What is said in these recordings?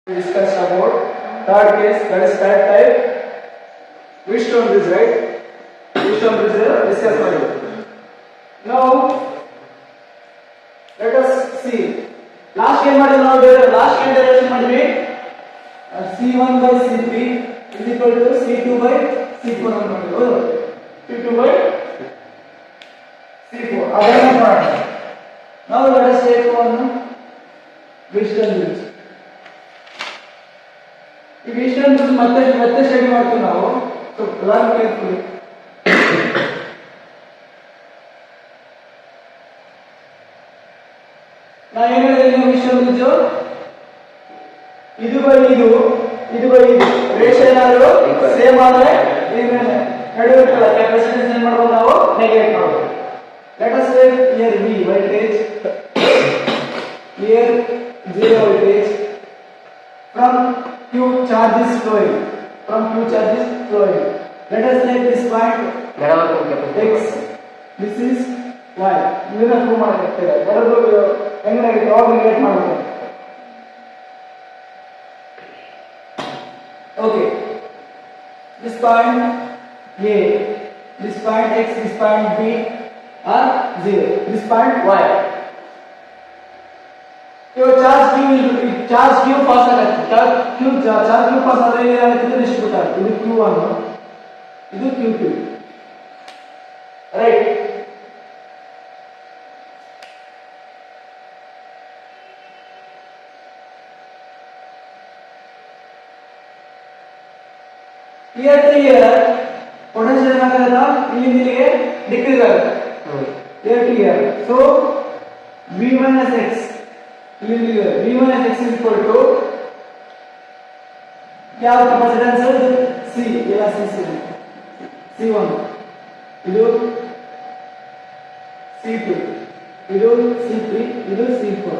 Discuss about third case, that is third type, Wheatstone bridge, right? Wheatstone bridge discuss ಮಾಡಿ. Now let us see. Last game ಮಾಡಿದ್ವಿ ನಾವು, last game derivation ಮಾಡಿದ್ವಿ. C1 by C3 is equal to C2 by C4 ಅಂತ ಮಾಡಿದ್ವಿ. ಹೌದು, C2 by C4 ಅದನ್ನ ಮಾಡೋಣ. Now let us take one Wheatstone bridge. ಈ Wheatstone bridge ಮತ್ತೆ ಸ್ಟಡಿ ಮಾಡ್ತೀವಿ ನಾವು. So learn carefully. ನಾ ಏನು ಹೇಳಿದ್ದೀನಿ Wheatstone bridge ಇದು ಬೈ ಇದು ರೇಷಿಯೋ ಏನಾದ್ರು ಸೇಮ್ ಆದ್ರೆ ನಡುವೆ ಕೆಪಾಸಿಟನ್ಸ್ ಏನು ಮಾಡ್ಬೋದು ನಾವು ನೆಗ್ಲೆಕ್ಟ್ ಮಾಡ್ಬೋದು. Let us take here V voltage, here 0 voltage, from Q charges flowing, let us take this point X, this is Y. ಇದನ್ನ ಪ್ರೂವ್ ಮಾಡಬೇಕಾಗ್ತದೆ. ಎರಡು ಹೆಂಗೆ ಯಾವಾಗ ರಿಲೇಟ್ ಮಾಡಬೇಕು. Okay, this point A, this point X, this point B are 0, this point Y. Your charge Q pass ಆಗುತ್ತೆ. charge Q pass ಆದರೆ ಏನಾಗುತ್ತೆ, distribute ಆಗುತ್ತೆ. ಇದು Q1, ಇದು Q2, right? Here to here potential ಏನಾಗುತ್ತೆ, ಇಲ್ಲಿಗೆ ಡಿಕ್ರೀಸ್ ಆಗುತ್ತೆ. Here to here, so V minus X, ಇಲ್ಲಿಗೆ V minus X is equal to ಯಾವ ಕೆಪಾಸಿಟನ್ಸ್ C, ಇಲ್ಲ C1, ಇದು C2, ಇದು C3, ಇದು C4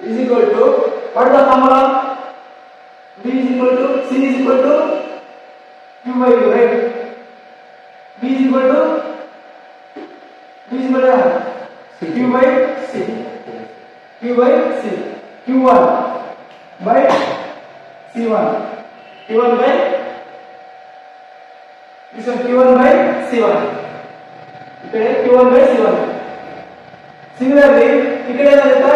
is equal to what the formula? V is equal to C is equal to Q by U, right? V is equal to Q by C, Q1 by C1, Q1 by this one, Q1 by C1, okay, Q1 by C1. Similarly, ikkade ಏನಾಗುತ್ತೆ,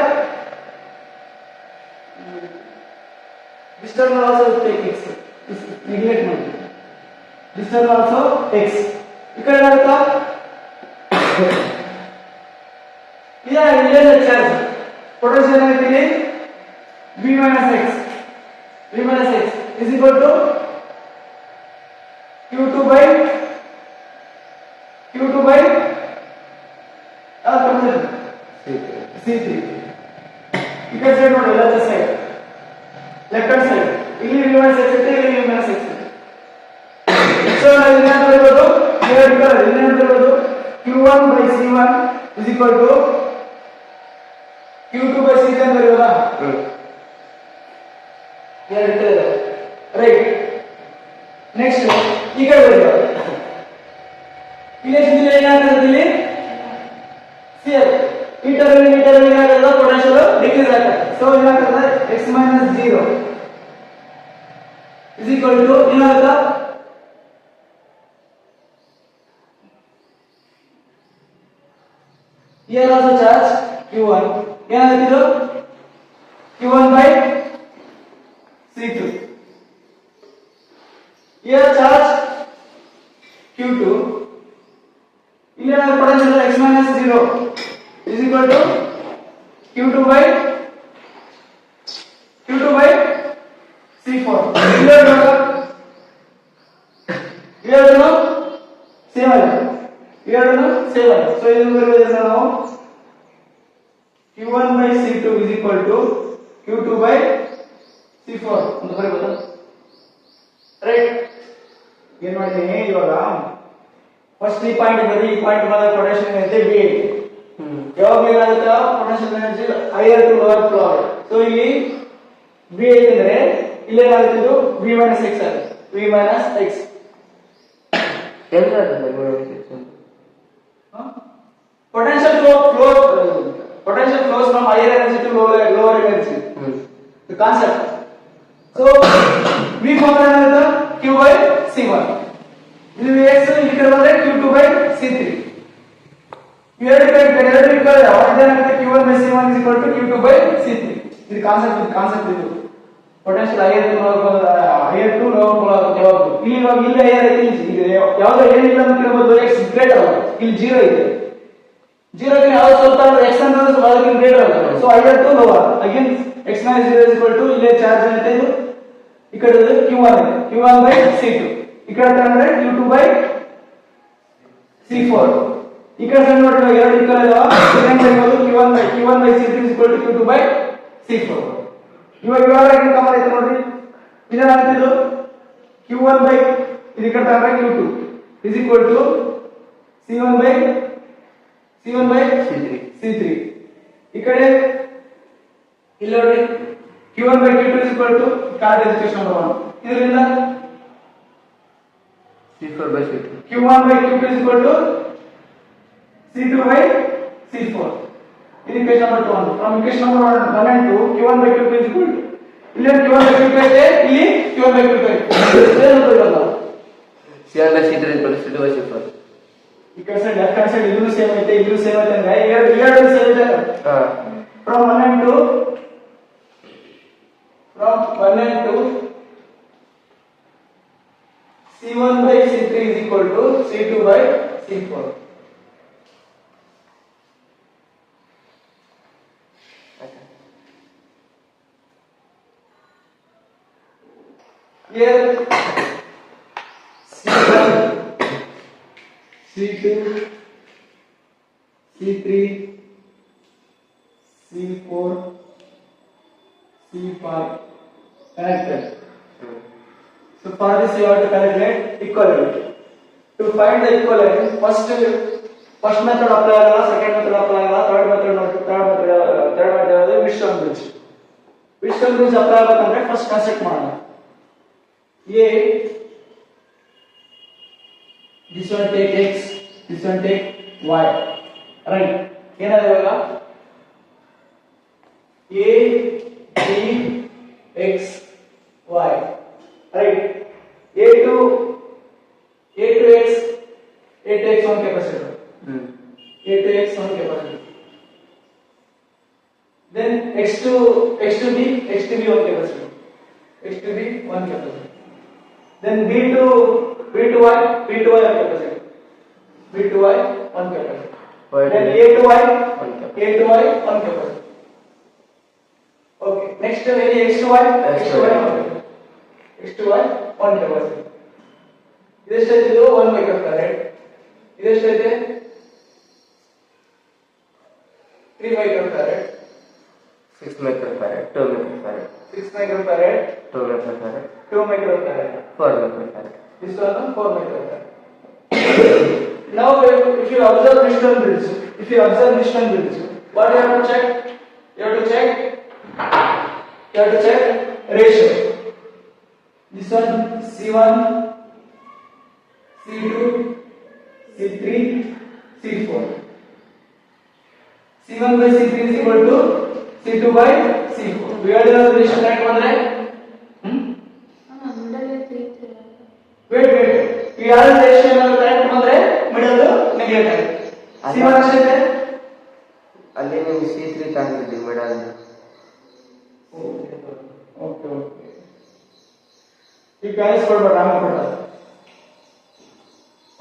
this term also take X, neglect ಮಾಡಿ. This term also X, ikkade ಏನಾಗುತ್ತೆ, ಇಲ್ಲೇ charge potential ಏನಾಗುತ್ತೆ ಇಲ್ಲಿ V minus X is equal to Q2 by C3. ಈ ಕಡೆ side ನೋಡಿ, left side, left hand side, ಇಲ್ಲಿ V minus X ಇದೆ, ಇಲ್ಲಿ V minus X ಇದೆ. ಸೊ ನಾವು ಇನ್ನೇನು ಬರೆಯೋದು, ಇನ್ನೇನು ಬರೆಯೋದು, Q1 by C1 is equal to Q2 by C3 ಅಂತ ಬರೆಯೋದಾ? ರೈಟ್. ನೆಕ್ಸ್ಟ್ ಈ ಕಡೆ ಬರೆಯೋದು, ಇಲ್ಲಿ ಏನಾಗುತ್ತೆ, ಇಲ್ಲಿ ಈ ಟರ್ಮಿನಲ್ ಏನಾಗುತ್ತೆ, ಪೊಟೆನ್ಶಿಯಲ್ ಡಿಕ್ರೀಸ್ ಆಗುತ್ತೆ. ಸೊ ಏನಾಗುತ್ತೆ, X minus 0 is equal to ಏನಾಗುತ್ತೆ, here also charge Q1 ಏನಾಗುತ್ತೆ, ಇದು Q1 by C2, here charge Q2, ಇಲ್ಲಿ ಏನಾಗುತ್ತೆ, potential X minus 0 is equal to Q2 by C4. Here no same. So ಇದನ್ನು ಬರೆಯೋದ್ರಿಂದ ನಾವು Q1 by C2 is equal to Q2 by C4 ಅಂತ ಬರೆಯಬಹುದು, right? ಏನು ಮಾಡಿದ್ದೀನಿ ಇವಾಗ, ಫಸ್ಟ್ ಈ ಪಾಯಿಂಟ್ ಬರೀ, ಈ ಪಾಯಿಂಟ್ ಮೇಲೆ ಪೊಟೆನ್ಶಿಯಲ್ ಎನರ್ಜಿ V ಐತಿ. ಯಾವಾಗ ಏನಾಗುತ್ತೆ, potential energy higher to lower flow ಆಗುತ್ತೆ. ಸೊ ಇಲ್ಲಿ V ಐತಿ ಅಂದ್ರೆ ಇಲ್ಲಿ ಏನಾಗುತ್ತೆ, ಇದು V minus X ಆಗುತ್ತೆ, V minus X. Potential flows from higher energy to lower energy. The concept. So V formula ಏನಾಗುತ್ತೆ? Q by C1. ಇದು Vx ಇಲ್ಲಿ ಕಡೆ ಬಂದ್ರೆ Q2 by C3. ಎರಡು equal ಇದೇನಾಗುತ್ತೆ? Q1 by C1 is equal to Q2 by C3. ಇದು concept ಇದು. Potential higher to lower ಇಲ್ಲಿ ಇವಾಗ ಇಲ್ಲಿ ಹೈಯರ್ ಐತಿ, ಇಲ್ಲಿ ಯಾವ್ದು ಏನಿಲ್ಲ ಅಂತ ಕೇಳಬಹುದು. x ಗ್ರೇಟರ್ ಅಲ್ಲ, ಇಲ್ಲಿ 0 ಇದೆ. 0 ಗೆ ಯಾವ್ದು ಸ್ವಲ್ಪ x ಅಂತಂದ್ರೆ ಅದಕ್ಕಿಂತ ಗ್ರೇಟರ್ ಅಲ್ಲ. So higher to lower again x - 0 is equal to ಇಲ್ಲಿ ಚಾರ್ಜ್ ಏನಿದೆ ಇದು ಈ ಕಡೆ Q1 ಇದೆ, Q1 by C2. ಈ ಕಡೆ ತಗೊಂಡ್ರೆ Q2 by C4. ಈ ಕಡೆ ನೋಡಿದ್ರೆ ಎರಡು ಈಕ್ವಲ್ ಇದಾವ. Q1 by C3 is equal to Q2 by C4. ಇವಾಗ ಏನು ಕಾಮನ್ ಐತೆ ನೋಡ್ರಿ, ಇದೇನಾಗ್ತಿದ್ದು Q1 by ಇದು ಈ ಕಡೆ ತಗೊಂಡ್ರೆ Q2 is equal to C1 by C3. ಈ ಕಡೆ ಇಲ್ಲಿ ನೋಡಿ Q1 by Q2 is equal to card expression number 1. ಇದರಿಂದ C4 by C2. Q1 by Q2 is equal to C2 by C4. ಇದು equation number 2. From equation number 1 and 2 Q1 by Q2 is equal to ಇಲ್ಲಿ Q1 by Q2 ಇದೆ, ಇಲ್ಲಿ Q1 by Q2 ಇದೆ. ಏನು ಬರೋಲ್ಲ? C1 by C3 is equal to C2 by C4. ಈ ಕಡೆ side left hand side ಇದೂ same ಐತೆ, ಇದೂ ಸೇಮ್ ಐತೆ ಅಂದ್ರೆ ಎರಡು ಸೇಮ್ ಇದೆ. From 1 and 2 C1 by C3 is equal to C2 by C4. Here C1, C2, C3, C4, C5 connected. So for this you have to calculate equivalent. To find the equivalent, first method apply agala, second method apply agala, third method Wheatstone bridge. Wheatstone bridge apply agಬೇಕಂದ್ರೆ first concept ಮಾಡೋಣ. A, this one take x, this one take y, right? ಏನಾದ ಇವಾಗ A, B, x, y, right? A to x one capacitor. A to x one capacitor. Then x to b one capacitor. X to b one capacitor. Then B to y one capacitor. B to y one capacitor. Then A to y one capacitor. Okay. Next any x to y one capacitor. ಇದೆಷ್ಟಾಯ್ತು 1 microfarad. ಇದೆಷ್ಟಾಯ್ತು 3 microfarad, 6 microfarad, 2 microfarad, 6 microfarad, 2 microfarad, 2 microfarad, 4 microfarad. This one 4 microfarad. Now if you observe Wheatstone bridge, what you have to check? You have to check ratio. This one C1, C2, C3, C4. C1 by C3 is equal to C2 by C4. We had the ratio correct ಬಂದ್ರೆ wait we had the ratio correct ಬಂದ್ರೆ middle negative ಆಗುತ್ತೆ. C1 ಎಷ್ಟಿದೆ? ಅಲ್ಲಿ ನೀವು C3 ತಗೊಂಡಿದ್ದೀವಿ middle. Okay ಈ guys ಕೊಡ್ಬೇಡ ಆಮೇಲೆ ಕೊಡ್ತಾರೆ.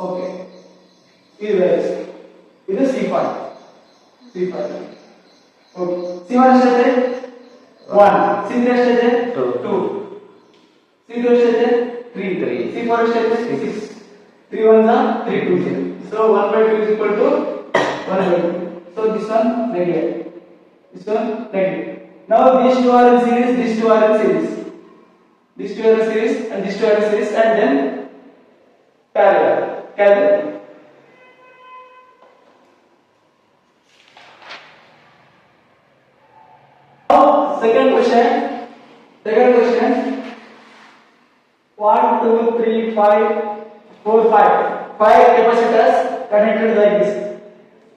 ಓಕೆ ಇದು ಗೈಸ್ ಇದು C5. ಓಕೆ C1 ಎಷ್ಟಿದೆ? 1. C3 ಎಷ್ಟಿದೆ? 2. C2 ಎಷ್ಟಿದೆ? 3. C4 ಎಷ್ಟಿದೆ? 6. 3 1s are 3 2s. So 1/2 is equal to 1/2. So this one negative. This one negative. Now these two are in series, these two are in series. These two are in series and these two are in series and then parallel. Now second question. 1 2 3 5 4 5. 5 capacitors connected like this.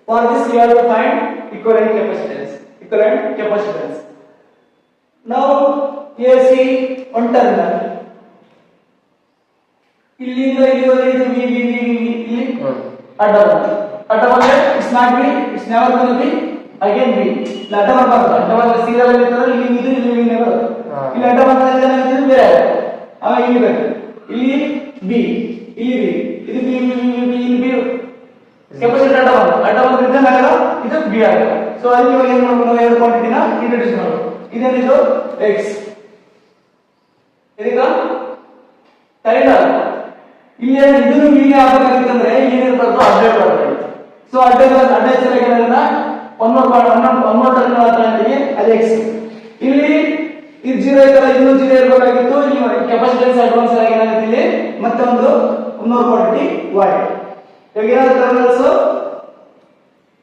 For this you have to find equivalent capacitance. ನಾವು AC one terminal, ಇಲ್ಲಿಂದ ಇಲ್ಲಿವರೆಗೆ ಇದು V ಇಲ್ಲಿ ಅಡ್ಡ ಬಂದ್ರೆ it's not B, it's never gonna be again B. ಇಲ್ಲಿ ಅಡ್ಡ ಬರಬಾರ್ದು, ಅಡ್ಡ ಬಂದ್ರೆ ಸೀದಾ ಬಂದಿರ್ತದೆ, ಇಲ್ಲಿ ಇದು ಇಲ್ಲಿ ಬರುತ್ತೆ. ಇಲ್ಲಿ ಅಡ್ಡ ಬಂದ್ರೆ ಏನಾಗ್ತದೆ ಬೇರೆ, ಆಮೇಲೆ ಇಲ್ಲಿ ಬೇಕು, ಇಲ್ಲಿ ಬಿ, ಇಲ್ಲಿ ಬಿ, ಇದು ಬಿ ಇಲ್ಲಿ ಬಿ ಕೆಪಾಸಿಟರ್ ಅಡ್ಡ ಬಂದ್ರೆ ಇದ್ದಾಗ ಇದು ಬಿ ಆಗುತ್ತೆ. ಸೊ ಅದಕ್ಕೆ ಇವಾಗ ಏನ್ ಮಾಡ್ಬೇಕು, ನಾವು ಎರಡು ಕ್ವಾಂಟಿಟಿನ ಇಂಟ್ರೊಡ್ಯೂಸ್ ಮಾಡಬೇಕು. ಇದೇನಿದು ಎಕ್ಸ್, ಇದೀಗ ಟೈಲರ್ ಇಲ್ಲಿ ಇದನ್ನು ಹೀಗೆ ಆಗಬೇಕಾಗಿತ್ತಂದ್ರೆ ಏನಿರ್ಬಾರ್ದು ಅಪ್ಡೇಟ್ ಮಾಡಬೇಕು. ಸೊ ಅಡ್ಡ ಹೆಸರಾಗಿರೋದ್ರಿಂದ ಒನ್ ಮೋರ್ ಟರ್ಮಿನಲ್ ಹತ್ರ ಅದು ಎಕ್ಸ್. ಇಲ್ಲಿ ಇದು 0 ಐತಲ್ಲ, ಇದು 0 ಇರಬೇಕಾಗಿತ್ತು. ಇಲ್ಲಿ ಕೆಪಾಸಿಟನ್ಸ್ ಅಡ್ವಾನ್ಸ್ ಆಗಿ ಏನಾಗುತ್ತೆ, ಇಲ್ಲಿ ಮತ್ತೆ ಒಂದು ಕ್ವಾಂಟಿಟಿ y. ಇವಾಗ ಏನಾದ್ರು ಟರ್ಮಿನಲ್ಸ್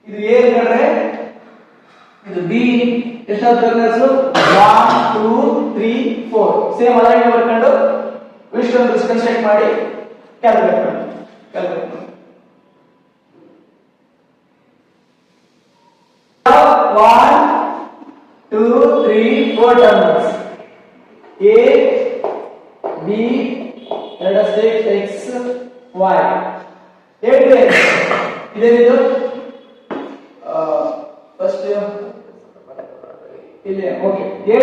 ಇದು a ಕಂಡ್ರೆ ಇದು b, ಎಷ್ಟಾದ ಟರ್ಮಿನಲ್ಸ್ 1 2 3 4 ಸೇಮ್ ಅಲೈನ್ ಮಾಡ್ಕೊಂಡು ವಿಸ್ಟರ್ನ್ ಕನ್ಸ್ಟ್ರಕ್ಟ್ ಮಾಡಿ ಕ್ಯಾಲ್ಕುಲೇಟ್ ಮಾಡಿ. 1 2 3 4 terminals a b x y. ಇದೇನಿದು ಫಸ್ಟ್ ಇಲ್ಲಿ ಓಕೆ a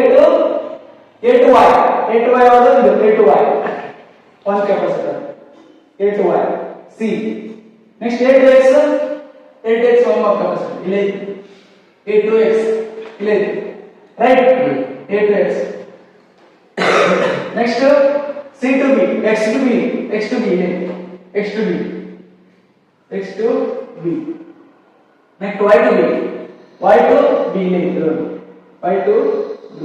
to y ಯಾವುದು ಇದು a to y one capacitor a to y c. Next a to x one more capacitor ಇಲ್ಲಿ a to x ಇಲ್ಲಿ right a to x. Next c to b x to b ಇಲ್ಲಿ x to b next y to b ಇಲ್ಲಿ y to b.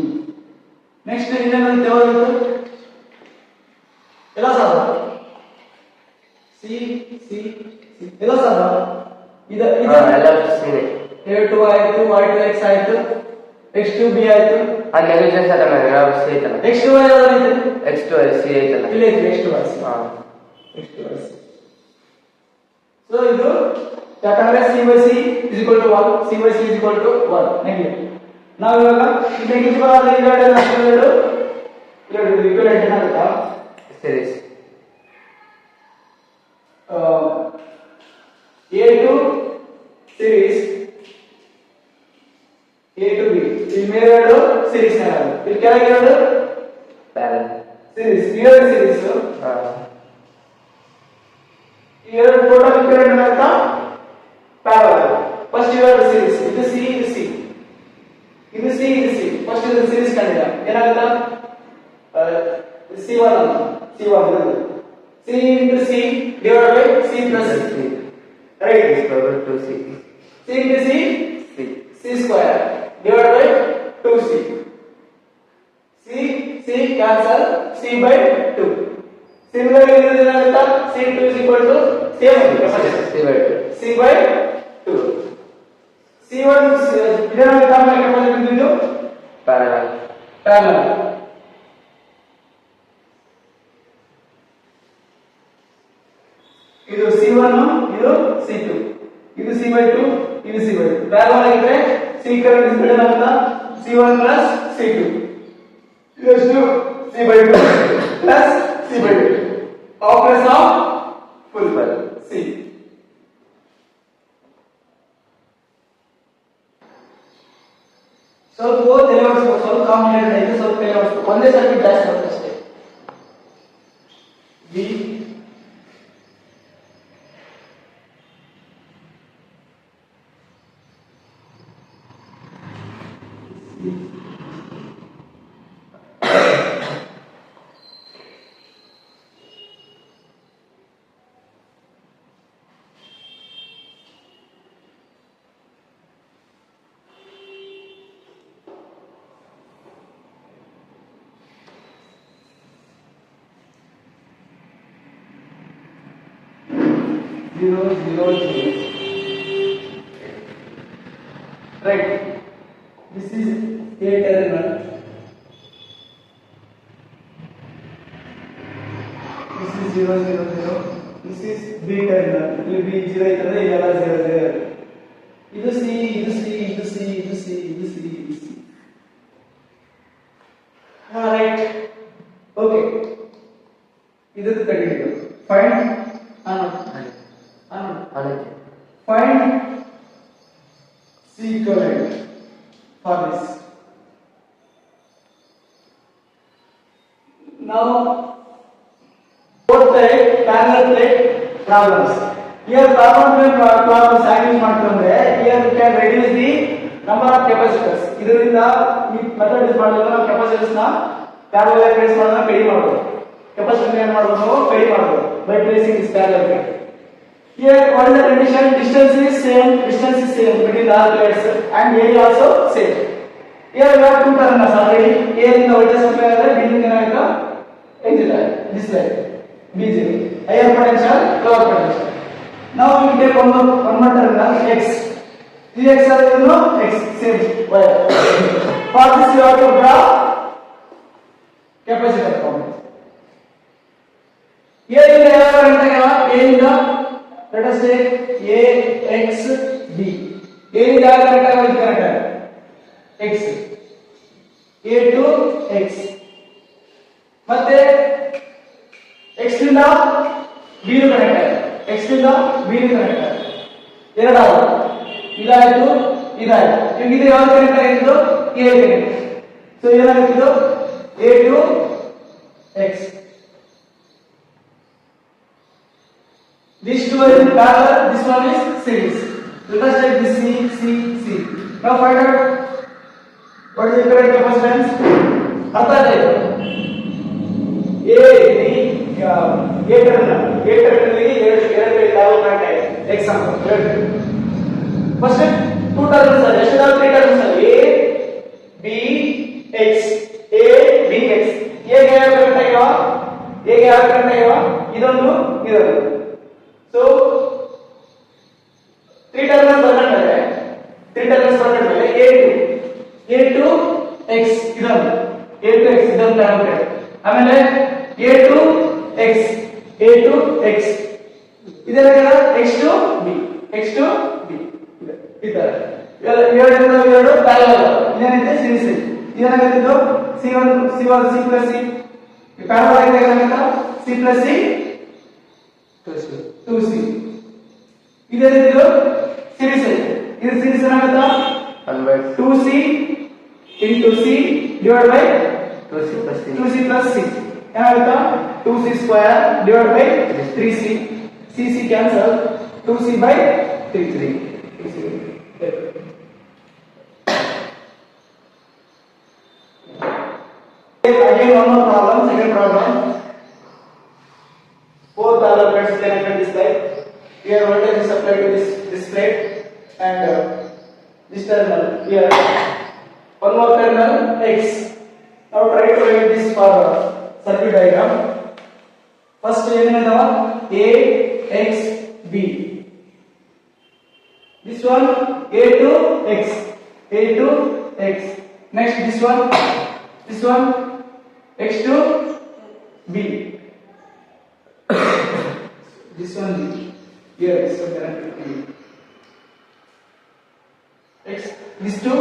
Next ಇನ್ನೇನಂತ ಯಾವುದು ಎಲ್ಲ ಸಾಧ c ಎಲ್ಲ ಸಾಧ ಇದು ಎಲ್ಲ ಸೇನೆ a to ಆಯ್ತು, y to x ಆಯ್ತು, x to b ಆಯ್ತು. ಅದು ನೆಗೆಟಿವ್ ಸಾಧನ ಯಾವ ಸಿ ಐತಲ್ಲ, x to y ಯಾವುದು ಇದೆ, x to c ಐತಲ್ಲ, ಇಲ್ಲಿ ಐತೆ x to y. x to y. So ಇದು ಯಾಕಂದ್ರೆ c by c is equal to 1, c by c is equal to 1 negative. ನಾವು ಇವಾಗ ನೆಗೆಟಿವ್ ಆದ ಎರಡು ಈಕ್ವಲೆಂಟ್ ಏನಾಗುತ್ತಾ series a to series a to b. ಇಲ್ಲಿ ಮೇಲೆರಡು ಸೀರೀಸ್ ಏನಾಗುತ್ತೆ, ಇಲ್ಲಿ ಕೆಳಗೆ ಎರಡು ಪ್ಯಾರಲಲ್ ಸೀರೀಸ್, ಎರಡು ಸೀರೀಸ್. ಈ ಎರಡು ಟೋಟಲ್ ಈಕ್ವಲೆಂಟ್ ಏನಾಗುತ್ತಾ ಪ್ಯಾರಲಲ್. ಫಸ್ಟ್ ಎರಡು ಸೀರೀಸ್, ಇದು c ಇದು c ಇದು c ಇದು c. ಫಸ್ಟ್ ಇದು ಸೀರೀಸ್ ಕಂಡಿಲ್ಲ ಏನಾಗುತ್ತಾ c1 c into c divided by c plus c, right? to c into c square divided by 2c. c cancel, c by 2. Similarly this is another c2 is equal to c by 2. c1 ಇದರ capacity ಇದು parallel. ಇದು c1 ಇದು c2 ಇದು c by 2 ಇದು c by 2. Parallel ಆಗಿದ್ರೆ c current speed ಏನಾಗುತ್ತಾ c1 plus c2 ಎಷ್ಟು c by 2 plus c by 2 operation of full ಬಲ್ c. ಸ್ವಲ್ಪ ತಿಳಿವಡಿಸ್ಬೇಕು, ಸ್ವಲ್ಪ ಕಾಂಪ್ಲಿಕೇಟೆಡ್ ಆಯ್ತು, ಸ್ವಲ್ಪ ತಿಳಿವಡಿಸ್ಬೇಕು. ಒಂದೇ ಸರ್ಕ್ಯೂಟ್ ಜಾಸ್ತಿ ಬರುತ್ತೆ ಅಷ್ಟೇ. V 0 0 0. Right. This is A terminal. This is 0 0 0. This is B terminal. ಇಲ್ಲಿ B 0 ಇರ್ತದೆ, ಇಲ್ಲೆಲ್ಲ 0 0. ಇದು C ಇದು C ಇದು C ಇದು C ಇದು C ಇದು C. ರೈಟ್. ಓಕೆ, ಇದಕ್ಕೆ ತೆಗೆದು find find C equivalent for this. Now, fourth type parallel plate problems. Here parallel plate problems use ಮಾಡ್ಕೊಂಡ್ರೆ here we can reduce the number of capacitors. ಇದರಿಂದ ಈ method use ಮಾಡಿದ್ರೆ ನಾವು capacitors ನ parallel ಆಗಿ place ಮಾಡೋದನ್ನ ಕಡಿಮೆ ಮಾಡಬಹುದು. ಕೆಪಾಸಿಟರ್ ಏನು ಮಾಡಬಹುದು ನಾವು ಕಡಿಮೆ ಮಾಡಬಹುದು by placing this parallel plate. Here what is the condition? Distance is same between the plates and area also same. Here we have two terminals already. A ಇಂದ voltage supply ಆದರೆ B ಇಂದ ಏನಾಗುತ್ತೆ exit this way, BG, higher potential, lower potential. Now we take one more terminal X. The X are X same wire. For this you have to draw capacitor component. Here in the A in the, let us take A X B. A in the connector X. A to X. ಮತ್ತೆ x ಇಂದ b ಗೆ connect x ಇಂದ b ಗೆ connect ಎರಡಾದ ಇದಾಯ್ತು ಇದಾಯ್ತು. ಈಗ ಇದು ಯಾವ ಕನೆಕ್ಟ್ ಆಗಿದ್ದು a ಗೆ ಕನೆಕ್ಟ್. ಸೊ ಏನಾಗುತ್ತಿದ್ದು a to x. These two are in parallel, this one is series. Let us take this C. Now find out what is the current capacitance. ಅರ್ಥ ಆಯ್ತು? A terminal ಎರಡು ಯಾವ connect ಆಗಿದೆ. Example first two terminals ಅಲ್ಲಿ ಎಷ್ಟು ಇದಾವೆ? 3 terminals ಅಲ್ಲಿ A B X A B X. A ಗೆ ಯಾವ ಕನೆಕ್ಟ್ ಆಗ್ಯಾವ? ಇದೊಂದು. ಸೊ 3 ಟರ್ಮಿನಲ್ಸ್ ಬಂದ್ಮೇಲೆ A to X ಇದೊಂದು ಟರ್ಮಿನಲ್. ಆಮೇಲೆ A to X ಇದೆಲ್ಲ X to B ಇದರ ಎರಡು ಪ್ಯಾರಲಲ್. ಇದೇನಿದೆ ಸೀರೀಸ್. ಇದೇನಾಗಿದ್ದು C1 C plus C parallel ಆಗಿದೆ. C plus C 2C. ಇದೇನಿದು ಸೀರೀಸ್. ಇದು ಸೀರೀಸ್ ಏನಾಗುತ್ತಾ 2C into C divided by 2C plus C. ಏನಾಗುತ್ತಾ 2C square divided by 3C. C cancel. 2C by 3. Again one more problem. Second problem. 4 parallel plates connected this side. Here voltage is supplied to this plate and this terminal here. One more terminal X. Now try to write this for circuit diagram. First ಏನಿದಾವ A X B. This one A to X. Next this one X to B. This one B. Here is so connected to B. X this to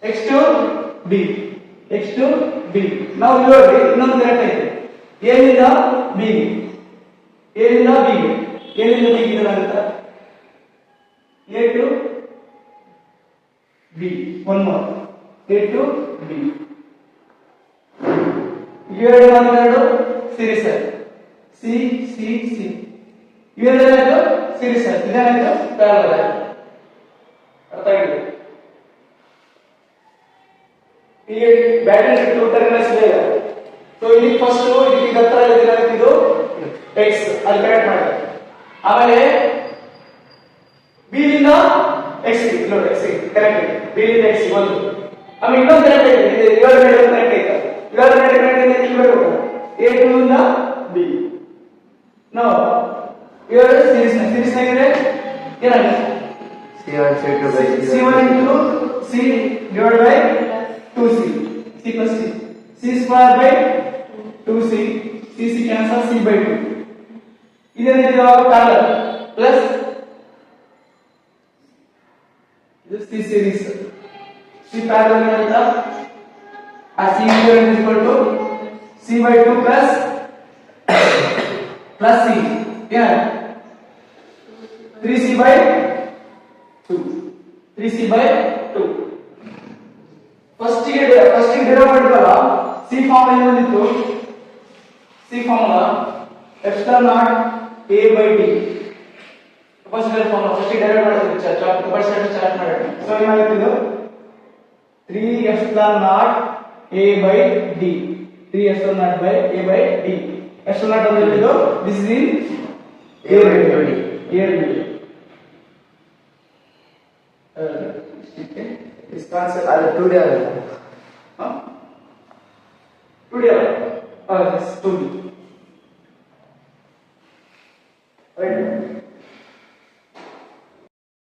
X to B. Now you are ಇನ್ನೊಂದು connect ಆಗಿದೆ. A ಇಂದ B ಗೆ ಏನಾಗುತ್ತೆ A to B. One more A to B. ಇವೆರಡು series C. ಇವೆರಡು series ಇದೇನಾಯ್ತು parallel. ಅರ್ಥ ಆಗಿದೆ? ಈ ಬ್ಯಾಟರಿ 2 ಟರ್ಮಿನಲ್ಸ್ ಇದೆ. ಸೊ ಇಲ್ಲಿ ಫಸ್ಟ್ ಇದಕ್ಕೆ ಹತ್ರ ಇದು X ಅಲ್ಲಿ ಕನೆಕ್ಟ್ ಮಾಡಿ. ಆಮೇಲೆ B ಇಂದ X ಕನೆಕ್ಟ್. B ಇಂದ X ಒಂದು. ಆಮೇಲೆ ಇನ್ನೊಂದು ಕನೆಕ್ಟ್ ಇದೆ. ಇದು ಇವೆರಡು ಕನೆಕ್ಟ್ ಇದೆ. A to ಇಂದ B. ನೋ ಇವೆರಡು ಸೀರೀಸ್ ಆಗಿದೆ. ಏನಾಗಿದೆ C1 into C divided by 2C. C plus C. C square by 2C. C cancel C by 2. ಇದೇನಿದೆ ಪ್ಯಾರಲಲ್ ಪ್ಲಸ್ ಇದು C series. C parallel ಅಂತ C equivalent is equal to C by 2 plus C. Yeah. 3C by 2. 3C by 2. First derive ಮಾಡಿದ್ವಲ್ಲ C formula ಏನು ಬಂದಿತ್ತು? C formula epsilon not A by D. First derive ಮಾಡಿದ್ವಿ chart ಮಾಡಿ. So ಏನಾಗುತ್ತೆ ಇದು 3 epsilon not A by D. 3 epsilon not by A by D. Epsilon not ಅಂದ್ರೆ ಇದು this is in A by D. This concept ಅದು 2D huh? 2D yes 2D